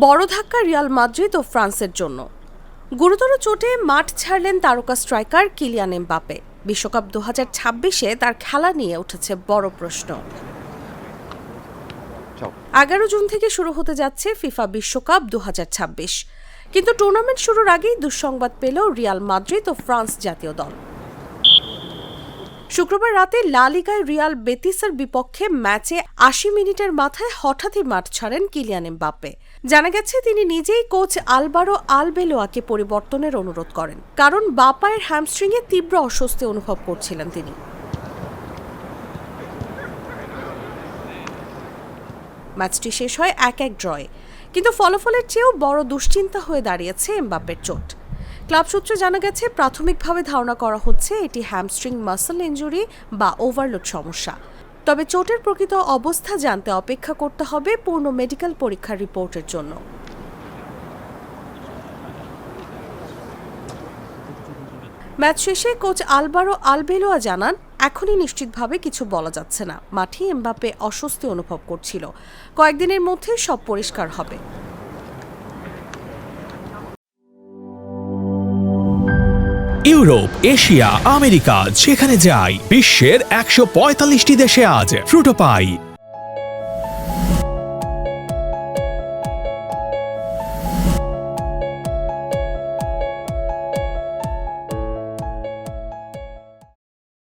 বড় ধাক্কা Real Madrid ও ফ্রান্সের জন্য। গুরুতর চোটে মাঠ ছাড়লেন তারকা স্ট্রাইকার কিলিয়ান এমবাপ্পে। বিশ্বকাপ 2026-এ তার খেলা নিয়ে উঠেছে বড় প্রশ্ন। 11 জুন থেকে শুরু হতে যাচ্ছে ফিফা বিশ্বকাপ 2026, কিন্তু টুর্নামেন্ট শুরুর আগেই দুঃসংবাদ পেল রিয়াল মাদ্রিদ ও ফ্রান্স জাতীয় দল। শুক্রবার রাতে লা লিগায় রিয়াল বেতিসের বিপক্ষে ম্যাচে 80 মিনিটের মাথায় হঠাৎই মাঠ ছাড়েন কিলিয়ান এমবাপ্পে। জানা গেছে তিনি নিজেই কোচ আলবারো আলবেলোয়াকে পরিবর্তনের অনুরোধ করেন, কারণ বাঁ পায়ের হ্যামস্ট্রিংয়ে তীব্র অস্বস্তি অনুভব করছিলেন তিনি। ম্যাচটি শেষ হয় 1-1 ড্রয়ে, কিন্তু ফলাফলের চেয়েও বড় দুশ্চিন্তা হয়ে দাঁড়িয়েছে এমবাপ্পের চোট। ক্লাব সূত্রে জানা গেছে প্রাথমিকভাবে ধারণা করা হচ্ছে এটি হ্যামস্ট্রিং মাসল ইনজুরি বা ওভারলোড সমস্যা। তবে চোটের প্রকৃত অবস্থা জানতে অপেক্ষা করতে হবে পূর্ণ মেডিকেল পরীক্ষার রিপোর্টের জন্য। ম্যাচ শেষে কোচ আলবারো আলবেলোয়া জানান, এখনই নিশ্চিতভাবে কিছু বলা যাচ্ছে না। মাঠে এমবাপ্পে অস্বস্তি অনুভব করছিল, কয়েকদিনের মধ্যে সব পরিষ্কার হবে। ইউরোপ, এশিয়া, আমেরিকা যেখানে যাই, বিশ্বের 145টি দেশে আজ ফ্রুটো পাই।